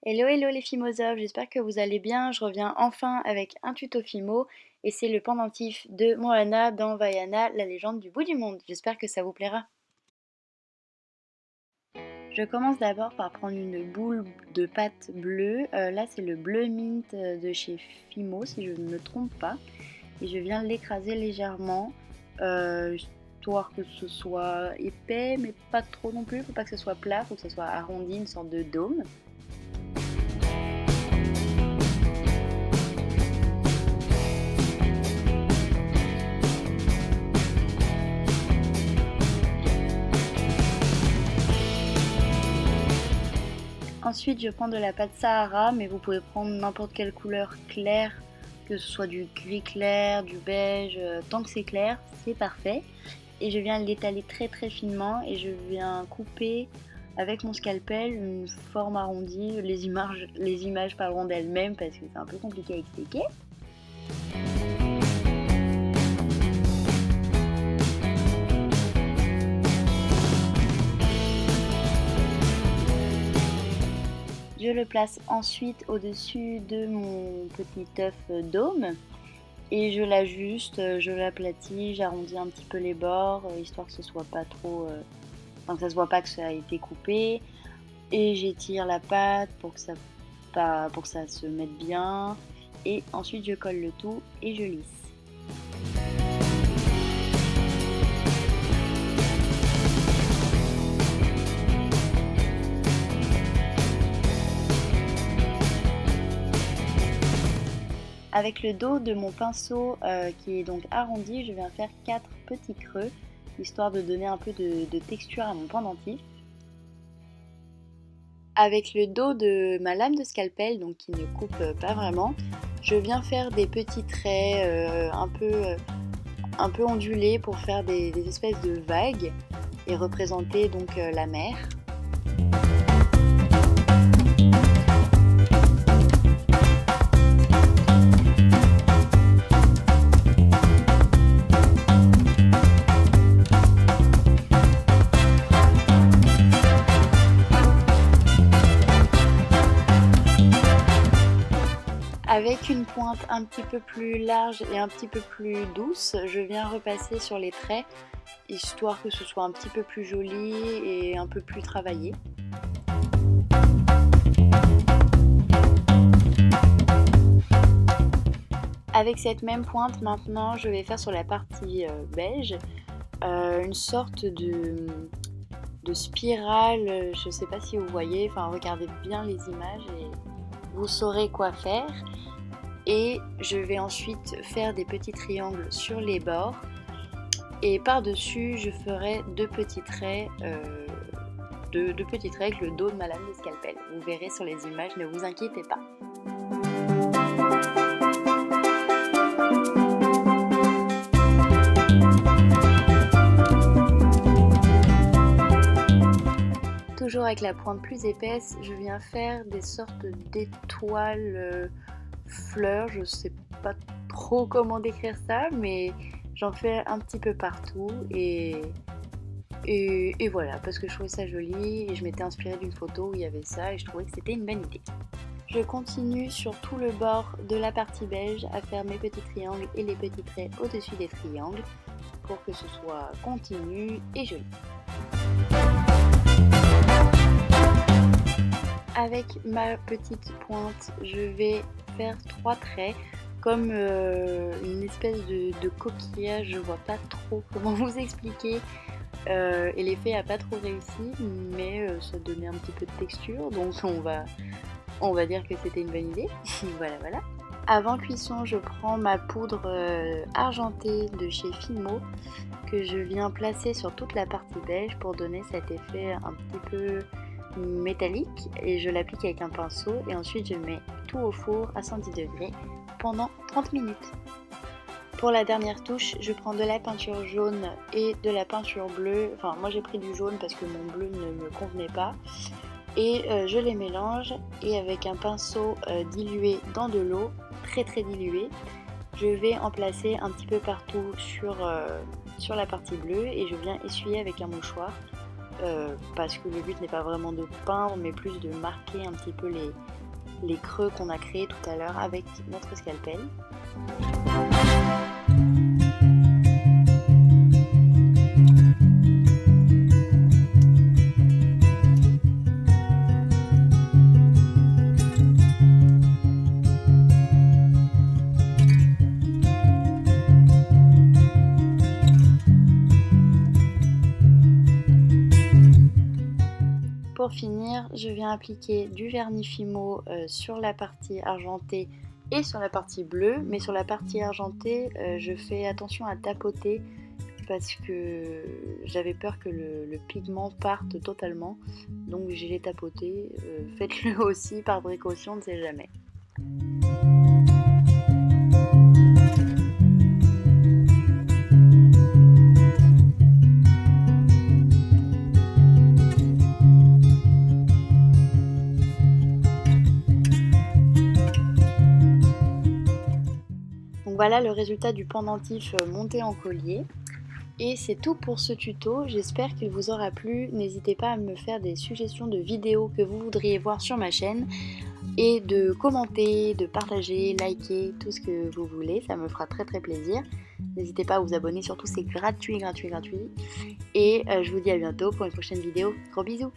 Hello hello les Fimosophes, j'espère que vous allez bien. Je reviens enfin avec un tuto Fimo et c'est le pendentif de Moana dans Vaiana, la légende du bout du monde. J'espère que ça vous plaira. Je commence d'abord par prendre une boule de pâte bleue. Là c'est le bleu mint de chez Fimo si je ne me trompe pas. Et je viens l'écraser légèrement, histoire que ce soit épais mais pas trop non plus. Faut pas que ce soit plat, faut que ce soit arrondi, une sorte de dôme. Ensuite, je prends de la pâte Sahara, mais vous pouvez prendre n'importe quelle couleur claire, que ce soit du gris clair, du beige, tant que c'est clair, c'est parfait. Et je viens l'étaler très très finement et je viens couper avec mon scalpel une forme arrondie. Les images parleront d'elles-mêmes parce que c'est un peu compliqué à expliquer. Je le place ensuite au-dessus de mon petit œuf dôme et je l'ajuste, je l'aplatis, j'arrondis un petit peu les bords histoire que ce soit pas trop, enfin que ça se voit pas que ça a été coupé et j'étire la pâte pour que ça se mette bien et ensuite je colle le tout et je lisse. Avec le dos de mon pinceau qui est donc arrondi, je viens faire 4 petits creux, histoire de donner un peu de texture à mon pendentif. Avec le dos de ma lame de scalpel, donc qui ne coupe pas vraiment, je viens faire des petits traits un peu ondulés pour faire des espèces de vagues et représenter donc la mer. Avec une pointe un petit peu plus large et un petit peu plus douce, je viens repasser sur les traits, histoire que ce soit un petit peu plus joli et un peu plus travaillé. Avec cette même pointe, maintenant, je vais faire sur la partie beige une sorte de spirale, je ne sais pas si vous voyez, enfin regardez bien les images et vous saurez quoi faire. Et je vais ensuite faire des petits triangles sur les bords et par-dessus je ferai deux petits traits avec le dos de ma lame de scalpel. Vous verrez sur les images, ne vous inquiétez pas. Toujours avec la pointe plus épaisse, je viens faire des sortes d'étoiles fleurs, je sais pas trop comment décrire ça, mais j'en fais un petit peu partout et voilà, parce que je trouvais ça joli et je m'étais inspirée d'une photo où il y avait ça et je trouvais que c'était une bonne idée. Je continue sur tout le bord de la partie beige à faire mes petits triangles et les petits traits au-dessus des triangles pour que ce soit continu et joli. Avec ma petite pointe, je vais faire 3 traits comme une espèce de coquillage, je vois pas trop comment vous expliquer et l'effet a pas trop réussi mais ça donnait un petit peu de texture donc on va dire que c'était une bonne idée. Voilà. Avant cuisson, je prends ma poudre argentée de chez Fimo que je viens placer sur toute la partie beige pour donner cet effet un petit peu métallique et je l'applique avec un pinceau et ensuite je mets tout au four à 110 degrés pendant 30 minutes. Pour la dernière touche, je prends de la peinture jaune et de la peinture bleue, enfin moi j'ai pris du jaune parce que mon bleu ne me convenait pas et je les mélange et avec un pinceau dilué dans de l'eau, très dilué, je vais en placer un petit peu partout sur la partie bleue et je viens essuyer avec un mouchoir parce que le but n'est pas vraiment de peindre mais plus de marquer un petit peu les creux qu'on a créés tout à l'heure avec notre scalpel. Pour finir, je viens appliquer du vernis Fimo sur la partie argentée et sur la partie bleue, mais sur la partie argentée, je fais attention à tapoter parce que j'avais peur que le pigment parte totalement, donc j'ai tapoté. Faites-le aussi par précaution, on ne sait jamais. Donc voilà le résultat du pendentif monté en collier. Et c'est tout pour ce tuto, j'espère qu'il vous aura plu. N'hésitez pas à me faire des suggestions de vidéos que vous voudriez voir sur ma chaîne et de commenter, de partager, liker, tout ce que vous voulez, ça me fera très plaisir. N'hésitez pas à vous abonner, surtout c'est gratuit. Et je vous dis à bientôt pour une prochaine vidéo. Gros bisous!